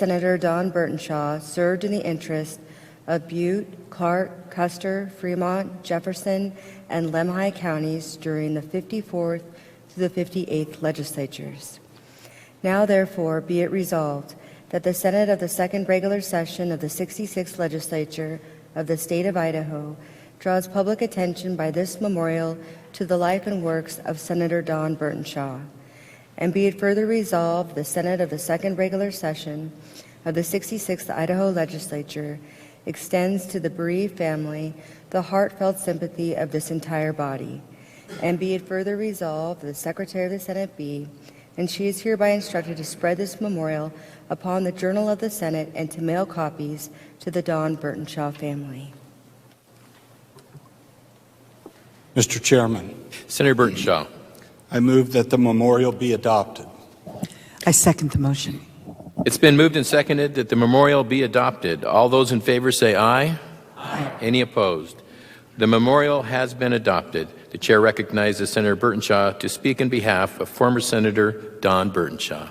Senator Don Burtonshaw served in the interest of Butte, Clark, Custer, Fremont, Jefferson, and Lemhi counties during the 54th to the 58th legislatures. Now, therefore, be it resolved that the Senate of the Second Regular Session of the 66th Legislature of the State of Idaho draws public attention by this memorial to the life and works of Senator Don Burtonshaw. And be it further resolved, the Senate of the Second Regular Session of the 66th Idaho Legislature extends to the bereaved family the heartfelt sympathy of this entire body. And be it further resolved, the Secretary of the Senate be, and she is hereby instructed to spread this memorial upon the Journal of the Senate and to mail copies to the Don Burtonshaw family. Mr. Chairman. Senator Burtonshaw. I move that the memorial be adopted. I second the motion. It's been moved and seconded that the memorial be adopted. All those in favor say aye. Aye. Any opposed? The memorial has been adopted. The chair recognizes Senator Burtonshaw to speak in behalf of former Senator Don Burtonshaw.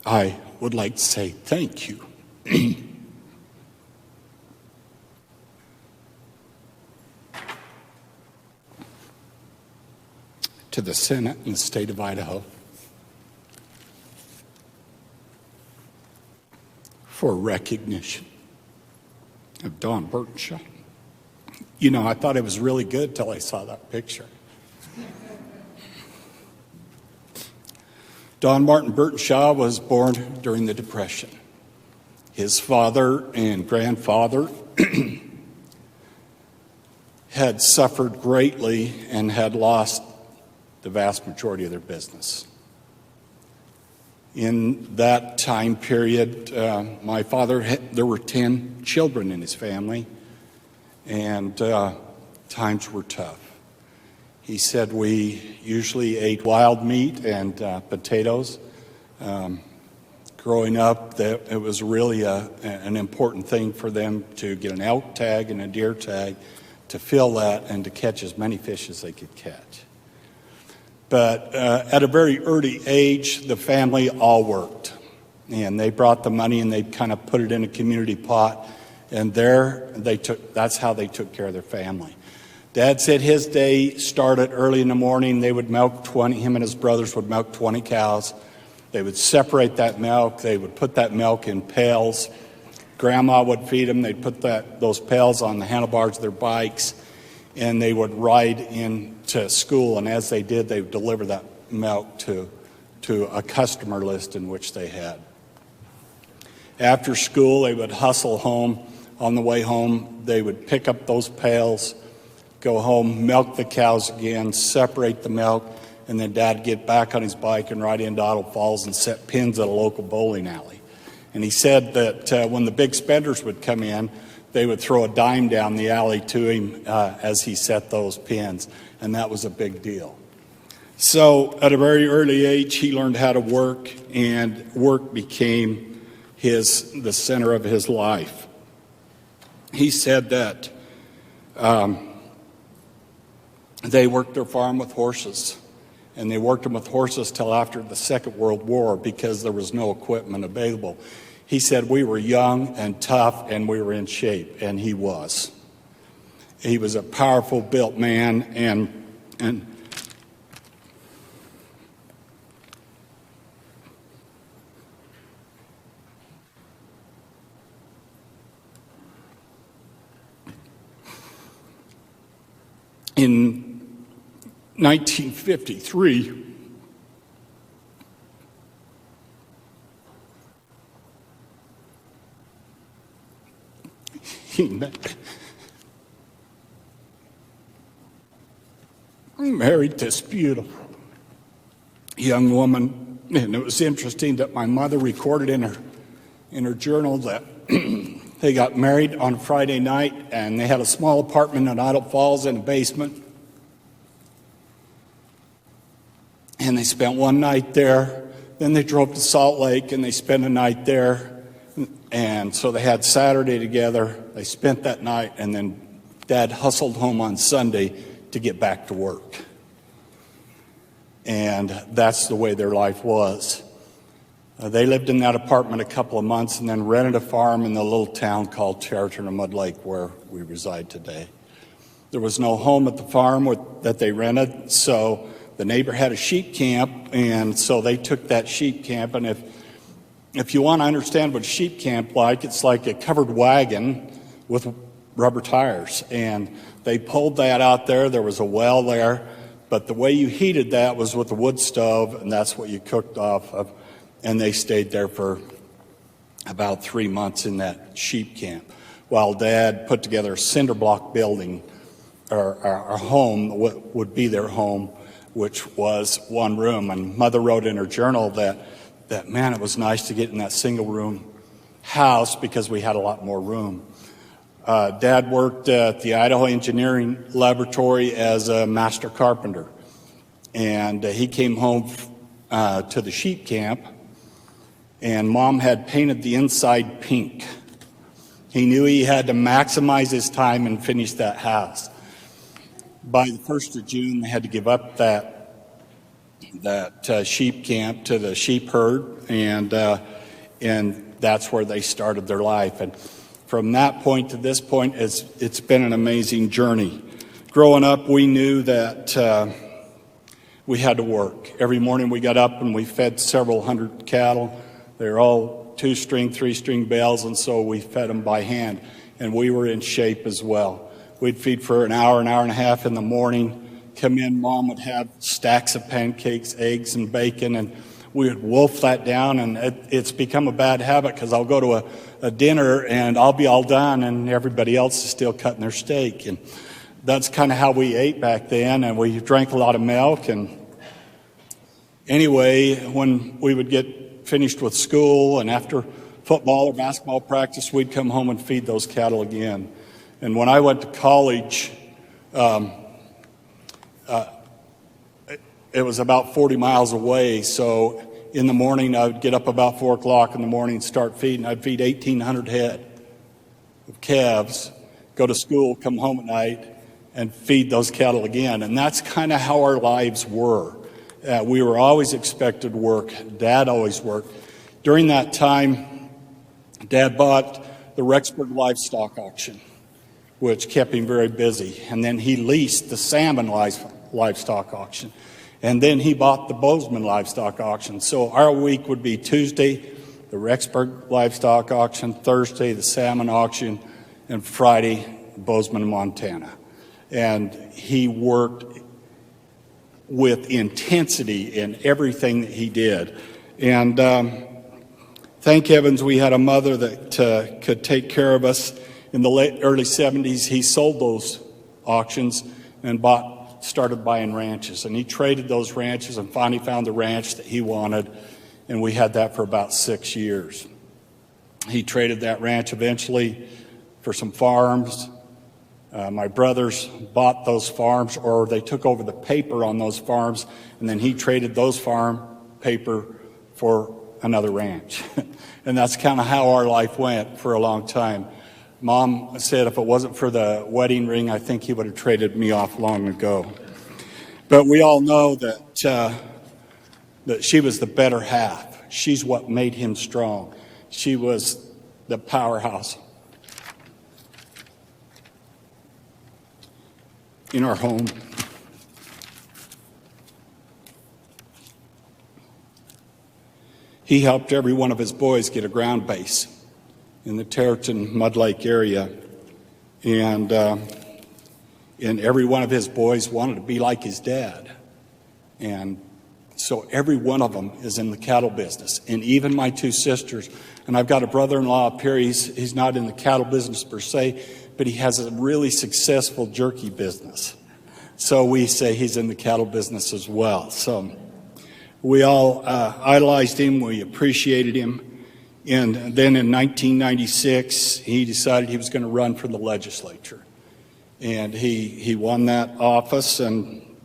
I would like to say thank you. To the Senate in the state of Idaho for recognition of Don Burtonshaw. You know, I thought it was really good till I saw that picture. Don Martin Burtonshaw was born during the Depression. His father and grandfather had suffered greatly and had lost the vast majority of their business. In that time period, my father, there were 10 children in his family, and times were tough. He said we usually ate wild meat and potatoes. Growing up, it was really an important thing for them to get an elk tag and a deer tag, to fill that and to catch as many fish as they could catch. But at a very early age, the family all worked. And they brought the money and they kind of put it in a community pot. And that's how they took care of their family. Dad said his day started early in the morning. They would milk him and his brothers would milk 20 cows. They would separate that milk. They would put that milk in pails. Grandma would feed them. They'd put those pails on the handlebars of their bikes, and they would ride into school. And as they did, they would deliver that milk to a customer list in which they had. After school, they would hustle home. On the way home, they would pick up those pails, go home, milk the cows again, separate the milk, and then Dad would get back on his bike and ride into Idaho Falls and set pins at a local bowling alley. And he said that when the big spenders would come in, they would throw a dime down the alley to him as he set those pins, and that was a big deal. So at a very early age, he learned how to work, and work became the center of his life. He said that they worked their farm with horses, and they worked them with horses till after the Second World War because there was no equipment available. He said we were young and tough and we were in shape, and he was. He was a powerful built man, and in 1953, he married this beautiful young woman, and it was interesting that my mother recorded in her journal that they got married on Friday night, and they had a small apartment in Idaho Falls in a basement. And they spent one night there. Then they drove to Salt Lake and they spent a night there. And so they had Saturday together. They spent that night, and then Dad hustled home on Sunday to get back to work. And that's the way their life was. They lived in that apartment a couple of months and then rented a farm in the little town called Chariton or Mud Lake where we reside today. There was no home at the farm that they rented, so the neighbor had a sheep camp, and so they took that sheep camp. And if you want to understand what a sheep camp like, it's like a covered wagon with rubber tires. And they pulled that out there. There was a well there, but the way you heated that was with a wood stove, and that's what you cooked off of. And they stayed there for about 3 months in that sheep camp while Dad put together a cinder block building, or a home, what would be their home, which was one room. And Mother wrote in her journal that man, it was nice to get in that single room house because we had a lot more room. Dad worked at the Idaho Engineering Laboratory as a master carpenter. And he came home to the sheep camp, and Mom had painted the inside pink. He knew he had to maximize his time and finish that house. By the 1st of June, they had to give up that sheep camp to the sheep herd, and that's where they started their life. And from that point to this point, it's been an amazing journey. Growing up, we knew that we had to work. Every morning we got up and we fed several hundred cattle. They were all 2-string, 3-string bales, and so we fed them by hand. And we were in shape as well. We'd feed for an hour and a half in the morning. Come in, Mom would have stacks of pancakes, eggs, and bacon, and we would wolf that down. And it's become a bad habit because I'll go to a dinner and I'll be all done, and everybody else is still cutting their steak. And that's kind of how we ate back then, and we drank a lot of milk. And anyway, when we would get finished with school and after football or basketball practice, we'd come home and feed those cattle again. And when I went to college, it was about 40 miles away. So in the morning, I would get up about 4 o'clock in the morning and start feeding. I'd feed 1,800 head of calves, go to school, come home at night, and feed those cattle again. And that's kind of how our lives were. We were always expected to work. Dad always worked. During that time, Dad bought the Rexburg livestock auction, which kept him very busy. And then he leased the salmon livestock auction. And then he bought the Bozeman livestock auction. So our week would be Tuesday, the Rexburg livestock auction, Thursday, the salmon auction, and Friday, Bozeman, Montana. And he worked with intensity in everything that he did. And thank heavens we had a mother that could take care of us. In the early 70s, he sold those auctions and started buying ranches. And he traded those ranches and finally found the ranch that he wanted. And we had that for about 6 years. He traded that ranch eventually for some farms. My brothers bought those farms, or they took over the paper on those farms, and then he traded those farm paper for another ranch. And that's kind of how our life went for a long time. Mom said if it wasn't for the wedding ring, I think he would have traded me off long ago. But we all know that she was the better half. She's what made him strong. She was the powerhouse in our home. He helped every one of his boys get a ground base in the Chariton Mud Lake area. And every one of his boys wanted to be like his dad. And so every one of them is in the cattle business. And even my 2 sisters. And I've got a brother-in-law up here. He's not in the cattle business per se, but he has a really successful jerky business. So we say he's in the cattle business as well. So we all idolized him. We appreciated him. And then in 1996, he decided he was going to run for the legislature. And he won that office, and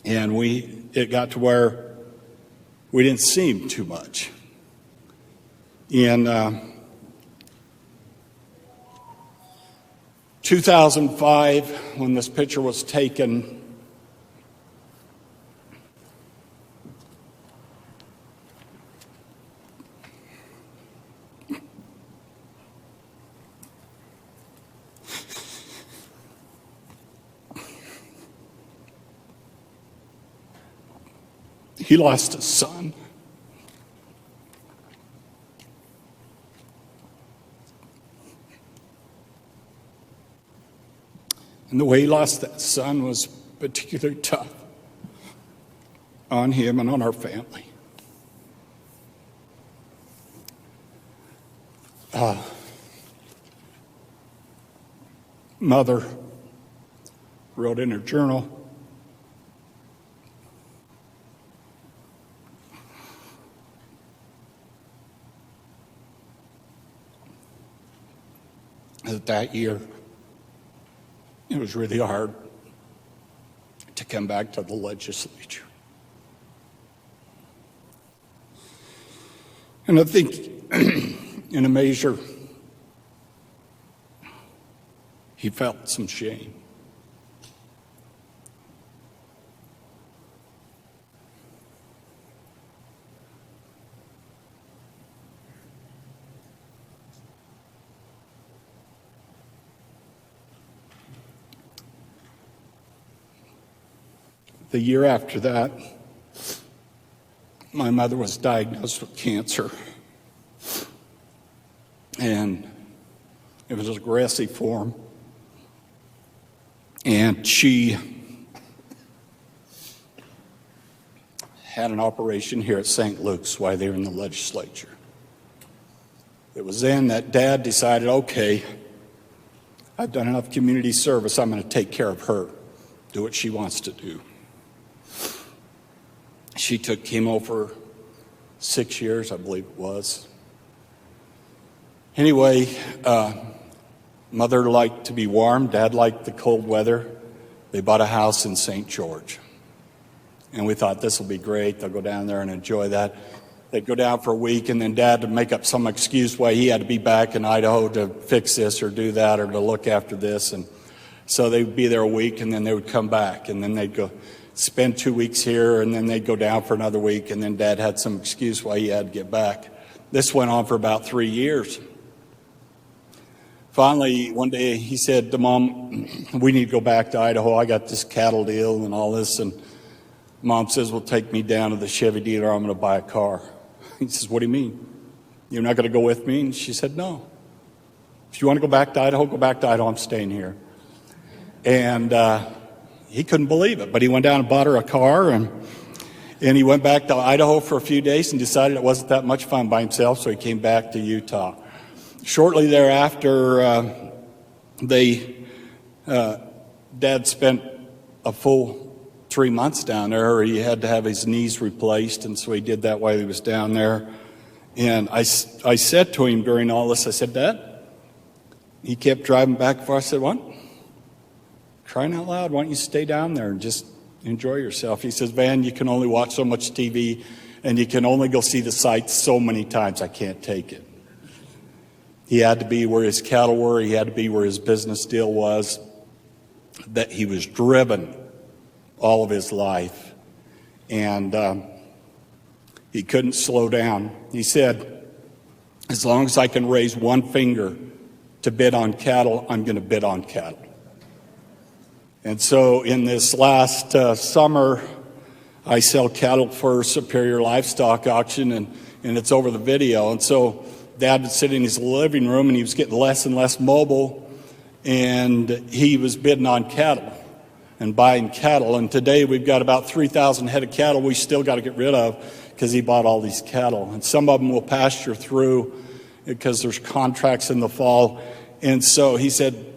it got to where we didn't see him too much. In 2005, when this picture was taken, he lost a son. And the way he lost that son was particularly tough on him and on our family. Mother wrote in her journal, that year, it was really hard to come back to the legislature. And I think, in a measure, he felt some shame. The year after that, my mother was diagnosed with cancer. And it was an aggressive form. And she had an operation here at St. Luke's while they were in the legislature. It was then that Dad decided, okay, I've done enough community service, I'm going to take care of her, do what she wants to do. She took chemo for 6 years, I believe it was. Anyway, Mother liked to be warm. Dad liked the cold weather. They bought a house in St. George. And we thought, this will be great. They'll go down there and enjoy that. They'd go down for a week, and then Dad would make up some excuse why he had to be back in Idaho to fix this or do that or to look after this. And so they would be there a week, and then they would come back. And then they'd go spend 2 weeks here, and then they'd go down for another week, and then Dad had some excuse why he had to get back. This went on for about 3 years. Finally, one day he said to Mom, we need to go back to Idaho. I got this cattle deal and all this. And Mom says, well, take me down to the Chevy dealer. I'm going to buy a car. He says, what do you mean? You're not going to go with me? And she said, no. If you want to go back to Idaho, go back to Idaho. I'm staying here. And he couldn't believe it. But he went down and bought her a car. And he went back to Idaho for a few days and decided it wasn't that much fun by himself. So he came back to Utah. Shortly thereafter, Dad spent a full 3 months down there. He had to have his knees replaced, and so he did that while he was down there. And I said to him during all this, I said, Dad, he kept driving back and forth. I said, what? Crying out loud, why don't you stay down there and just enjoy yourself? He says, Van, you can only watch so much TV, and you can only go see the sights so many times. I can't take it. He had to be where his cattle were. He had to be where his business deal was. That he was driven all of his life. And he couldn't slow down. He said, as long as I can raise one finger to bid on cattle, I'm going to bid on cattle. And so in this last summer, I sell cattle for Superior Livestock Auction, and it's over the video. And so Dad would sit in his living room, and he was getting less and less mobile, and he was bidding on cattle and buying cattle. And today we've got about 3,000 head of cattle we still got to get rid of because he bought all these cattle. And some of them will pasture through because there's contracts in the fall. And so he said,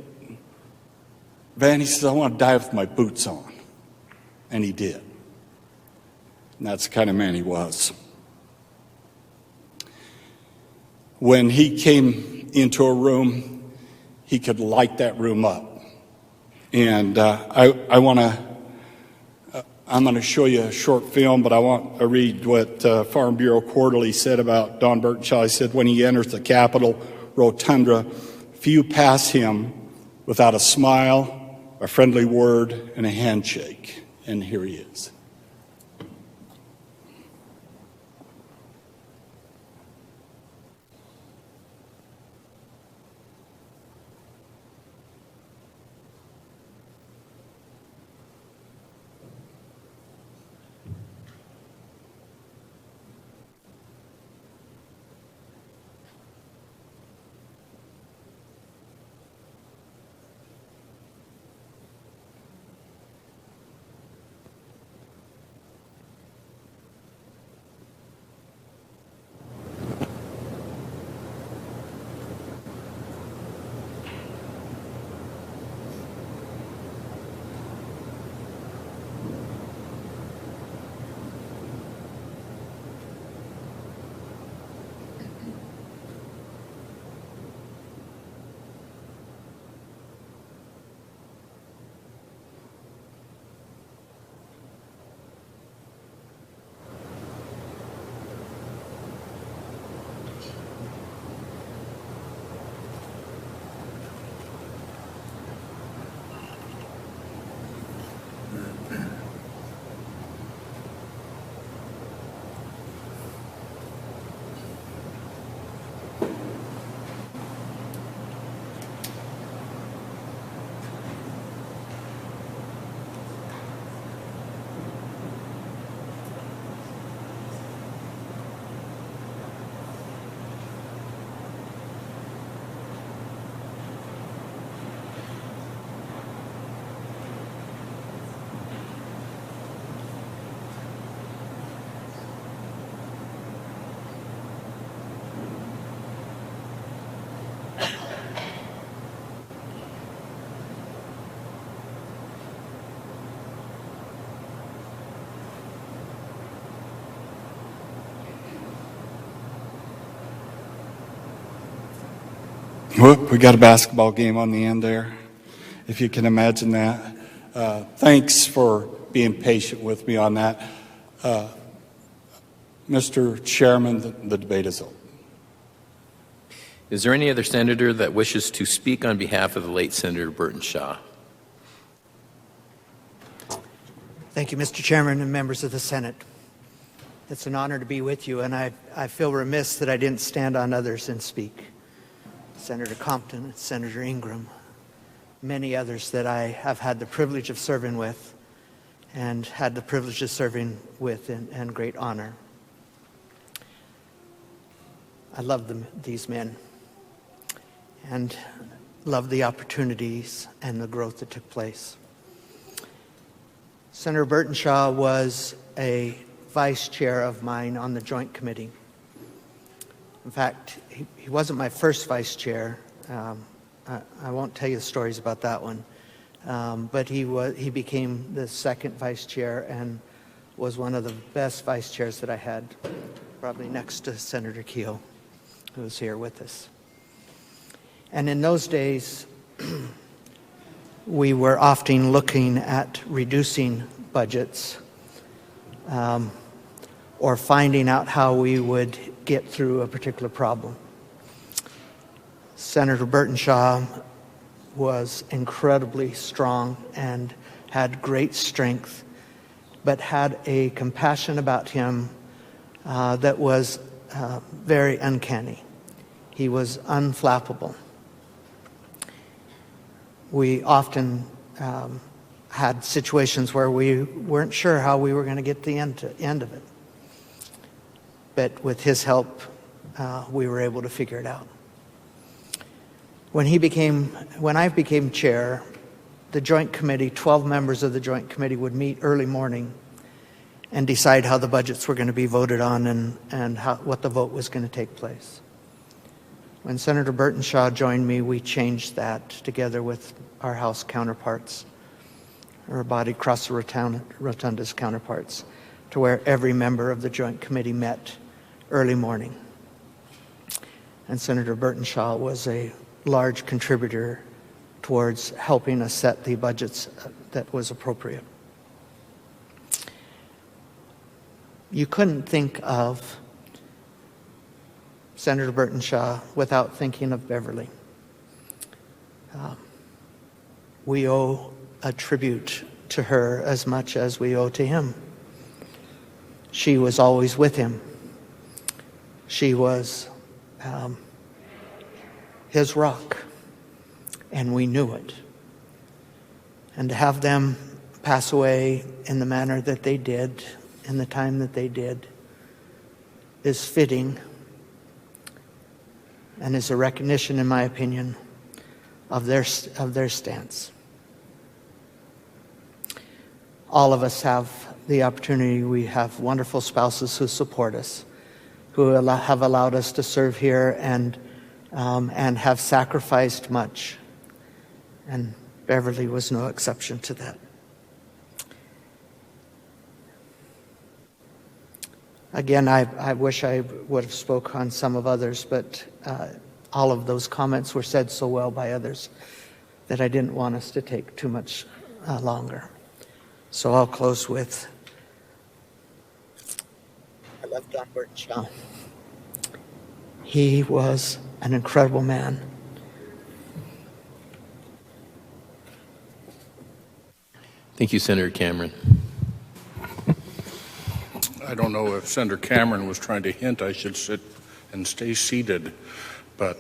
Van, he says, I want to die with my boots on. And he did. And that's the kind of man he was. When he came into a room, he could light that room up. And I want to I'm going to show you a short film, but I want to read what Farm Bureau Quarterly said about Don Burtonshaw. He said, when he enters the Capitol rotunda, few pass him without a smile, a friendly word, and a handshake. And here he is. Whoop, we got a basketball game on the end there, if you can imagine that. Thanks for being patient with me on that. Mr. Chairman, the debate is over. Is there any other senator that wishes to speak on behalf of the late Senator Burtonshaw? Thank you, Mr. Chairman and members of the Senate. It's an honor to be with you, and I feel remiss that I didn't stand on others and speak. Senator Compton and Senator Ingram, many others that I have had the privilege of serving with and had the privilege of serving with in great honor. I love these men and love the opportunities and the growth that took place. Senator Burtonshaw was a vice chair of mine on the Joint Committee. In fact, he wasn't my first vice chair. I won't tell you the stories about that one. But he became the second vice chair and was one of the best vice chairs that I had, probably next to Senator Keogh, who was here with us. And in those days, we were often looking at reducing budgets or finding out how we would get through a particular problem. Senator Burtonshaw was incredibly strong and had great strength, but had a compassion about him that was very uncanny. He was unflappable. We often had situations where we weren't sure how we were going to get the end of it. But with his help, we were able to figure it out. When I became chair, the Joint Committee, 12 members of the Joint Committee would meet early morning and decide how the budgets were going to be voted on and what the vote was going to take place. When Senator Burtonshaw joined me, we changed that together with our House counterparts, our body across the rotunda's counterparts, to where every member of the Joint Committee met early morning. And Senator Burtonshaw was a large contributor towards helping us set the budgets that was appropriate. you couldn't think of Senator Burtonshaw without thinking of Beverly. We owe a tribute to her as much as we owe to him. She was always with him. She was his rock, and we knew it. And to have them pass away in the manner that they did, in the time that they did, is fitting and is a recognition, in my opinion, of their stance. All of us have the opportunity. We have wonderful spouses who support us, who have allowed us to serve here and have sacrificed much. And Beverly was no exception to that. Again, I wish I would have spoke on some of others, but all of those comments were said so well by others that I didn't want us to take too much longer. So I'll close with, I love Don Burtonshaw. He was an incredible man. Thank you, Senator Cameron. I don't know if Senator Cameron was trying to hint I should sit and stay seated, but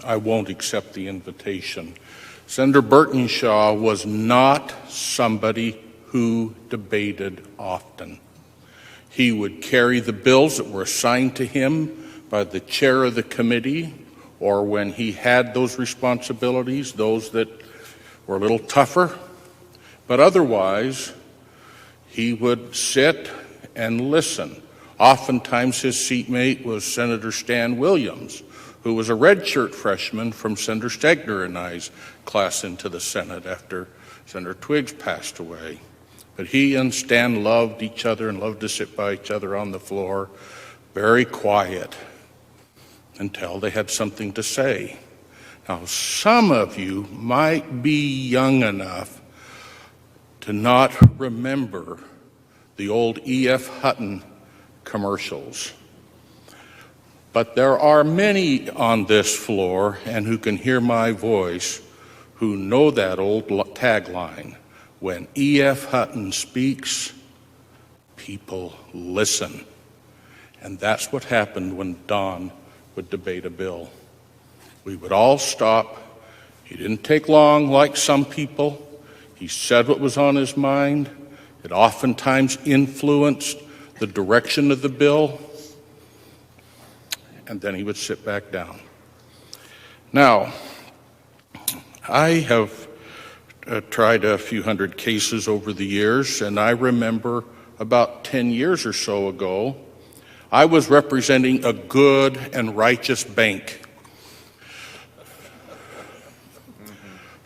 I won't accept the invitation. Senator Burtonshaw was not somebody who debated often. He would carry the bills that were assigned to him by the chair of the committee, or when he had those responsibilities, those that were a little tougher. But otherwise, he would sit and listen. Oftentimes his seatmate was Senator Stan Williams, who was a redshirt freshman from Senator Stegner and I's class into the Senate after Senator Twiggs passed away. But he and Stan loved each other and loved to sit by each other on the floor, very quiet, until they had something to say. Now, some of you might be young enough to not remember the old E.F. Hutton commercials. But there are many on this floor and who can hear my voice who know that old tagline, when E.F. Hutton speaks, people listen. And that's what happened when Don would debate a bill. We would all stop. He didn't take long like some people. He said what was on his mind. It oftentimes influenced the direction of the bill, and then he would sit back down. Now, I have tried a few hundred cases over the years, and I remember about 10 years or so ago, I was representing a good and righteous bank,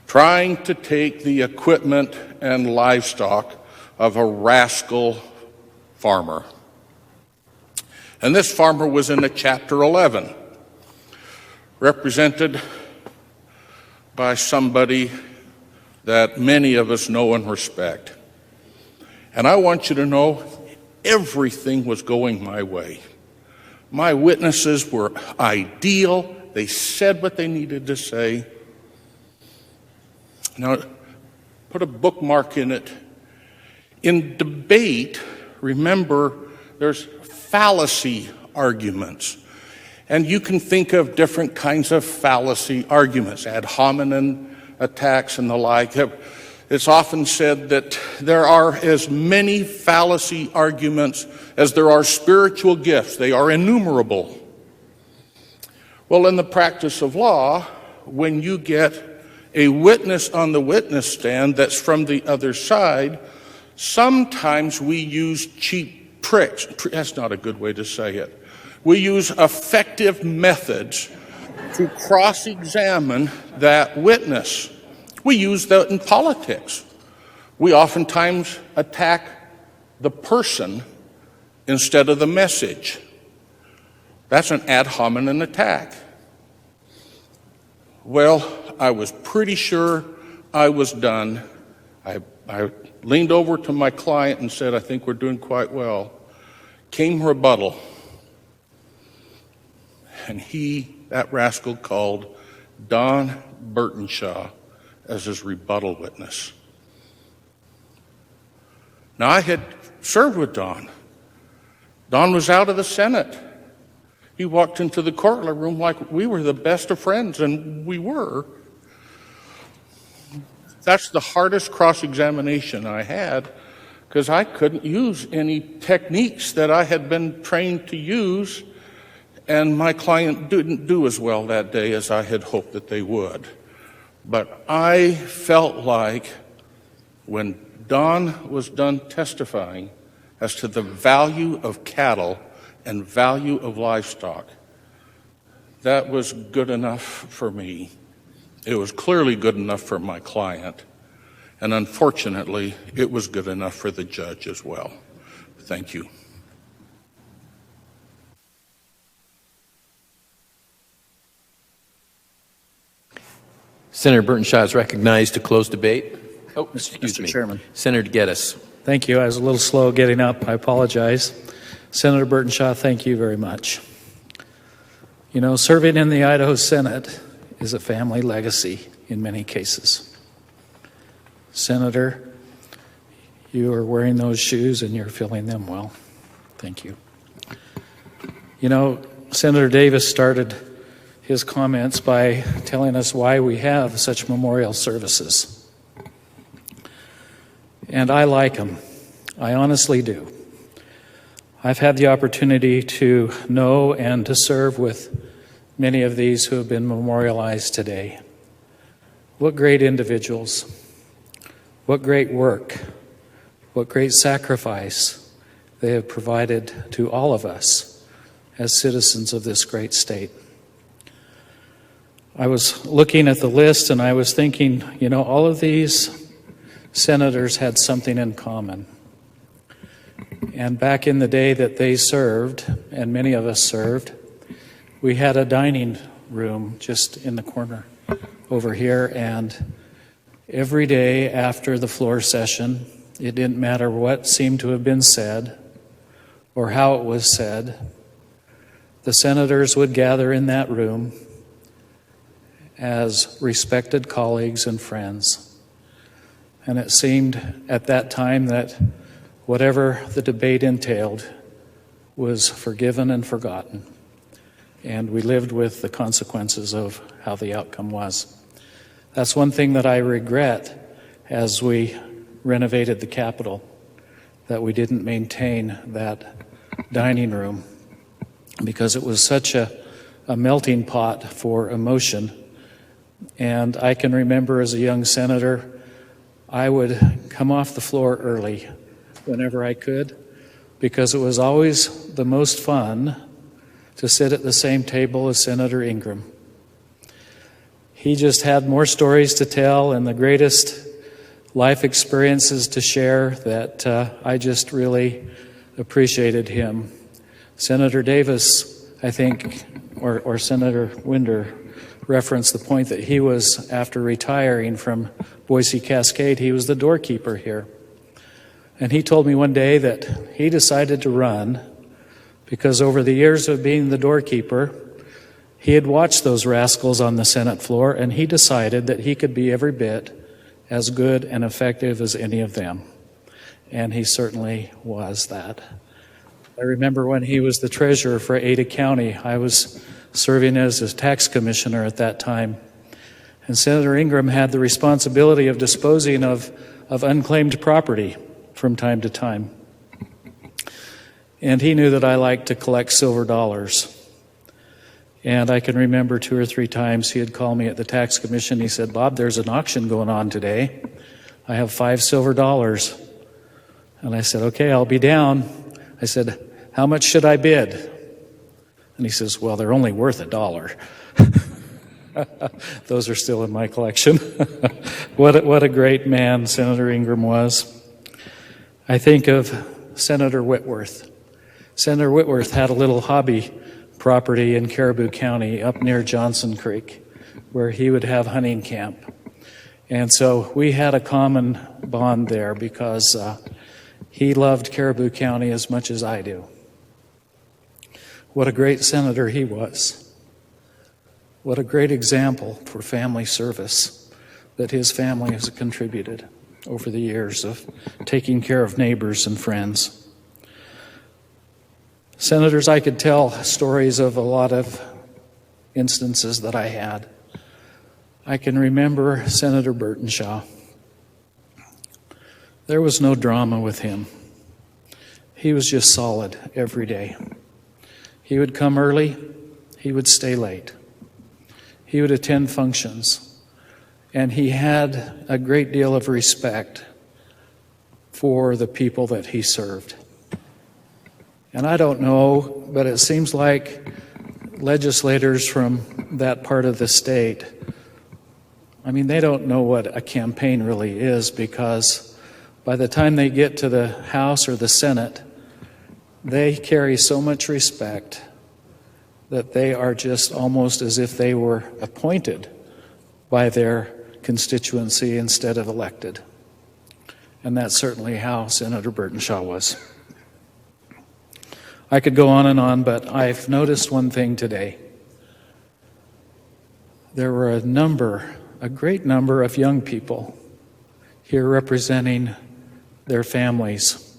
trying to take the equipment and livestock of a rascal farmer. And this farmer was in a Chapter 11, represented by somebody that many of us know and respect. And I want you to know everything was going my way. My witnesses were ideal. They said what they needed to say. Now, put a bookmark in it. In debate, remember, there's fallacy arguments. And you can think of different kinds of fallacy arguments, ad hominem attacks and the like. It's often said that there are as many fallacy arguments as there are spiritual gifts. They are innumerable. Well, in the practice of law, when you get a witness on the witness stand that's from the other side, sometimes we use cheap tricks. That's not a good way to say it. We use effective methods to cross-examine that witness. We use that in politics. We oftentimes attack the person instead of the message. That's an ad hominem attack. Well, I was pretty sure I was done. I leaned over to my client and said, I think we're doing quite well. Came rebuttal, and that rascal, called Don Burtonshaw as his rebuttal witness. Now, I had served with Don. Don was out of the Senate. He walked into the courtroom like we were the best of friends, and we were. That's the hardest cross-examination I had, because I couldn't use any techniques that I had been trained to use, and my client didn't do as well that day as I had hoped that they would. But I felt like when Don was done testifying as to the value of cattle and value of livestock, that was good enough for me. It was clearly good enough for my client, and unfortunately, it was good enough for the judge as well. Thank you. Senator Burtonshaw is recognized to close debate. Oh, excuse Mr. me. Chairman. Senator Geddes. Thank you. I was a little slow getting up. I apologize. Senator Burtonshaw, thank you very much. You know, serving in the Idaho Senate is a family legacy in many cases. Senator, you are wearing those shoes and you're filling them well. Thank you. You know, Senator Davis started his comments by telling us why we have such memorial services. And I like them. I honestly do. I've had the opportunity to know and to serve with many of these who have been memorialized today. What great individuals. What great work. What great sacrifice they have provided to all of us as citizens of this great state. I was looking at the list and I was thinking, you know, all of these senators had something in common. And back in the day that they served, and many of us served, we had a dining room just in the corner over here, and every day after the floor session, it didn't matter what seemed to have been said or how it was said, the senators would gather in that room as respected colleagues and friends. And it seemed at that time that whatever the debate entailed was forgiven and forgotten. And we lived with the consequences of how the outcome was. That's one thing that I regret as we renovated the Capitol, that we didn't maintain that dining room, because it was such a melting pot for emotion. And I can remember as a young senator, I would come off the floor early whenever I could, because it was always the most fun to sit at the same table as Senator Ingram. He just had more stories to tell and the greatest life experiences to share that I just really appreciated him. Senator Davis, I think, or Senator Winder, referenced the point that he was, after retiring from Boise Cascade, he was the doorkeeper here. And he told me one day that he decided to run because over the years of being the doorkeeper, he had watched those rascals on the Senate floor, and he decided that he could be every bit as good and effective as any of them. And he certainly was that. I remember when he was the treasurer for Ada County, I was serving as a tax commissioner at that time. And Senator Ingram had the responsibility of disposing of unclaimed property from time to time. And he knew that I liked to collect silver dollars. And I can remember 2 or 3 times he had called me at the tax commission. He said, "Bob, there's an auction going on today. I have 5 silver dollars." And I said, "Okay, I'll be down." I said, "How much should I bid?" And he says, "Well, they're only worth $1." Those are still in my collection. What a great man Senator Ingram was. I think of Senator Whitworth. Senator Whitworth had a little hobby property in Caribou County up near Johnson Creek where he would have hunting camp. And so we had a common bond there because he loved Caribou County as much as I do. what a great senator he was. What a great example for family service that his family has contributed over the years of taking care of neighbors and friends. Senators, I could tell stories of a lot of instances that I had. I can remember Senator Burtonshaw. There was no drama with him. He was just solid every day. He would come early, he would stay late. He would attend functions, and he had a great deal of respect for the people that he served. And I don't know, but it seems like legislators from that part of the state, they don't know what a campaign really is, because by the time they get to the House or the Senate, they carry so much respect that they are just almost as if they were appointed by their constituency instead of elected. And that's certainly how Senator Burtonshaw was. I could go on, but I've noticed one thing today. There were a great number of young people here representing their families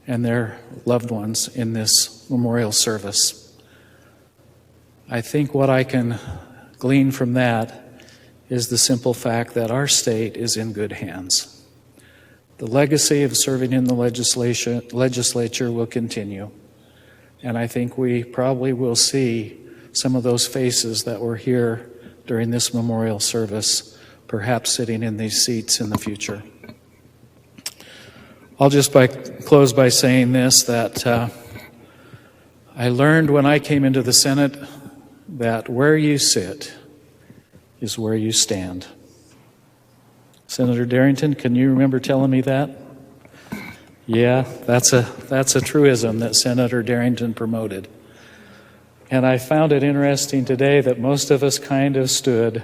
and their loved ones in this memorial service. I think what I can glean from that is the simple fact that our state is in good hands. The legacy of serving in the legislature will continue, and I think we probably will see some of those faces that were here during this memorial service, perhaps sitting in these seats in the future. I'll just close by saying this, that I learned when I came into the Senate that where you sit is where you stand. Senator Darrington, can you remember telling me that? Yeah, that's a truism that Senator Darrington promoted. And I found it interesting today that most of us kind of stood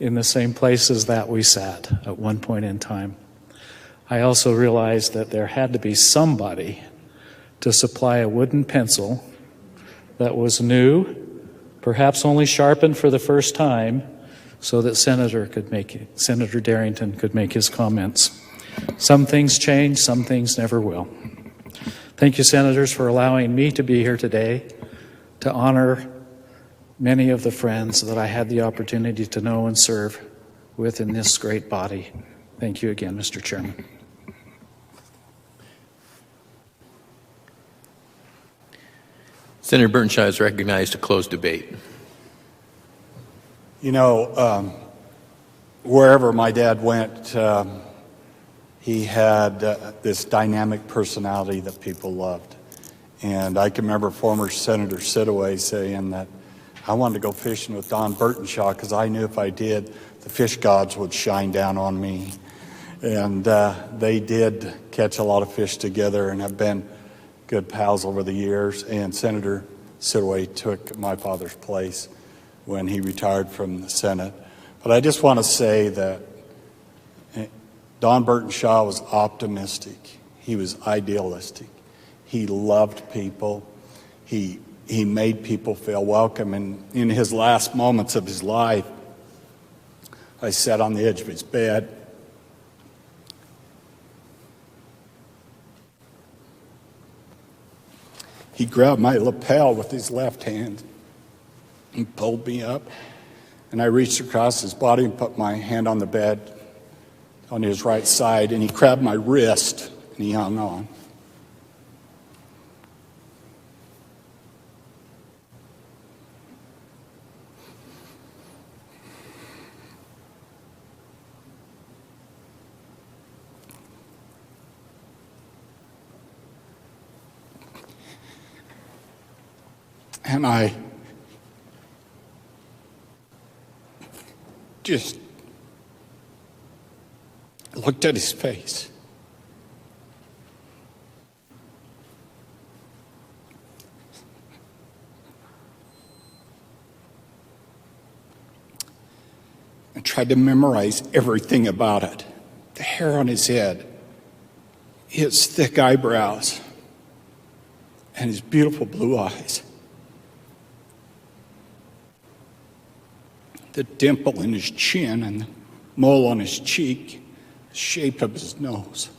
in the same places that we sat at one point in time. I also realized that there had to be somebody to supply a wooden pencil that was new, perhaps only sharpened for the first time, so that Senator Darrington could make his comments. Some things change, some things never will. Thank you, Senators, for allowing me to be here today to honor many of the friends that I had the opportunity to know and serve with in this great body. Thank you again, Mr. Chairman. Senator Burtonshaw is recognized to close debate. Wherever my dad went, he had this dynamic personality that people loved. And I can remember former Senator Sidaway saying that I wanted to go fishing with Don Burtonshaw because I knew if I did, the fish gods would shine down on me. And they did catch a lot of fish together and have been good pals over the years. And Senator Sidaway took my father's place when he retired from the Senate. But I just want to say that Don Burtonshaw was optimistic. He was idealistic. He loved people. He made people feel welcome. And in his last moments of his life, I sat on the edge of his bed. He grabbed my lapel with his left hand and pulled me up. And I reached across his body and put my hand on the bed on his right side, and he grabbed my wrist and he hung on. And I just looked at his face. I tried to memorize everything about it. The hair on his head, his thick eyebrows, and his beautiful blue eyes. the dimple in his chin and the mole on his cheek, the shape of his nose.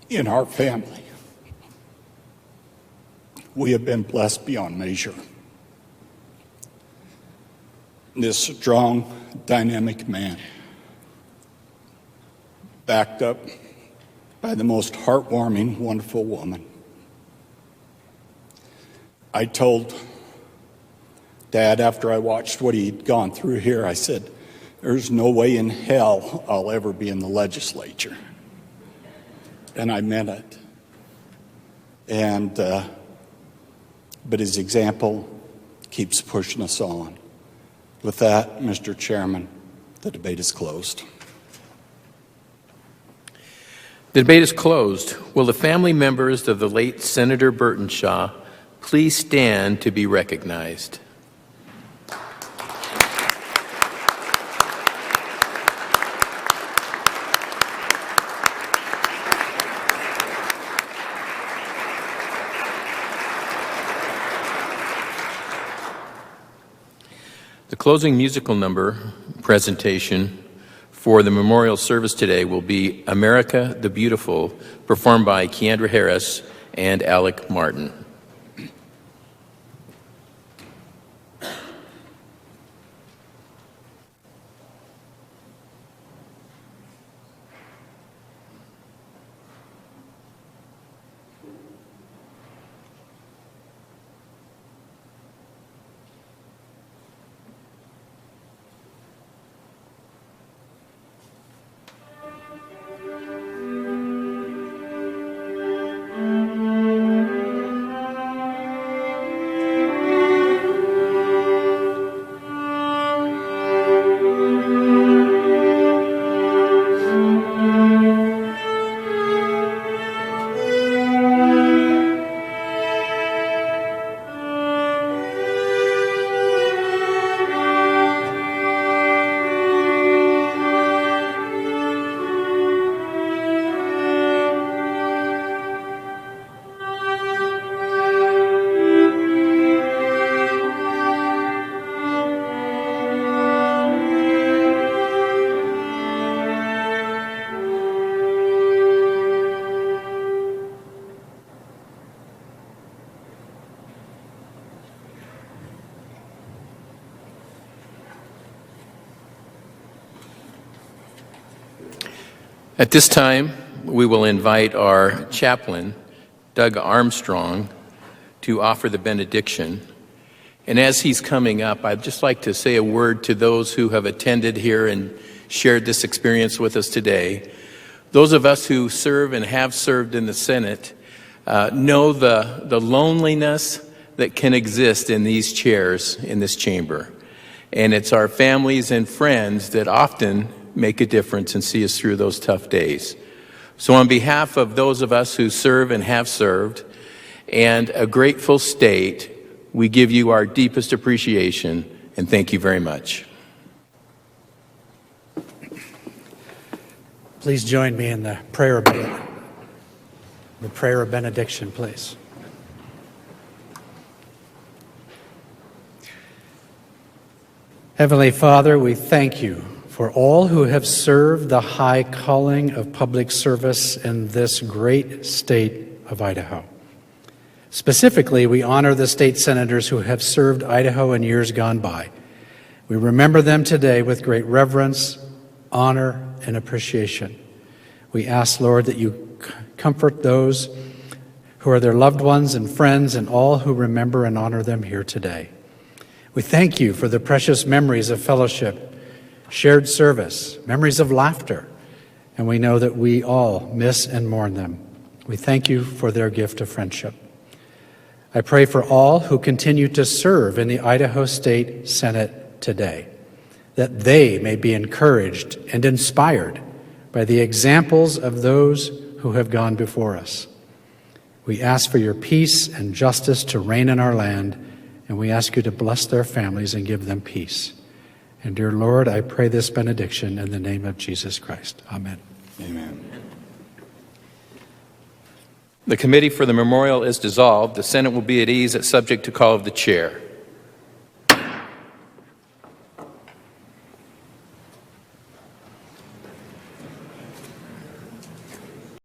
In our family, we have been blessed beyond measure. This strong, dynamic man, backed up by the most heartwarming, wonderful woman. I told Dad after I watched what he'd gone through here, I said, there's no way in hell I'll ever be in the legislature. And I meant it. But his example keeps pushing us on. With that, Mr. Chairman, the debate is closed. The debate is closed. Will the family members of the late Senator Burtonshaw please stand to be recognized? The closing musical number presentation for the memorial service today will be America the Beautiful, performed by Keandra Harris and Alec Martin. At this time, we will invite our chaplain, Doug Armstrong, to offer the benediction. And as he's coming up, I'd just like to say a word to those who have attended here and shared this experience with us today. Those of us who serve and have served in the Senate know the loneliness that can exist in these chairs in this chamber. And it's our families and friends that often make a difference and see us through those tough days. So on behalf of those of us who serve and have served, and a grateful state, we give you our deepest appreciation and thank you very much. Please join me in the prayer of benediction, please. Heavenly Father, we thank you for all who have served the high calling of public service in this great state of Idaho. Specifically, we honor the state senators who have served Idaho in years gone by. We remember them today with great reverence, honor, and appreciation. We ask, Lord, that you comfort those who are their loved ones and friends and all who remember and honor them here today. We thank you for the precious memories of fellowship, shared service, memories of laughter, and we know that we all miss and mourn them. We thank you for their gift of friendship. I pray for all who continue to serve in the Idaho State Senate today, that they may be encouraged and inspired by the examples of those who have gone before us. We ask for your peace and justice to reign in our land, and we ask you to bless their families and give them peace. And dear Lord, I pray this benediction in the name of Jesus Christ. Amen. Amen. The committee for the memorial is dissolved. The Senate will be at ease at subject to call of the chair.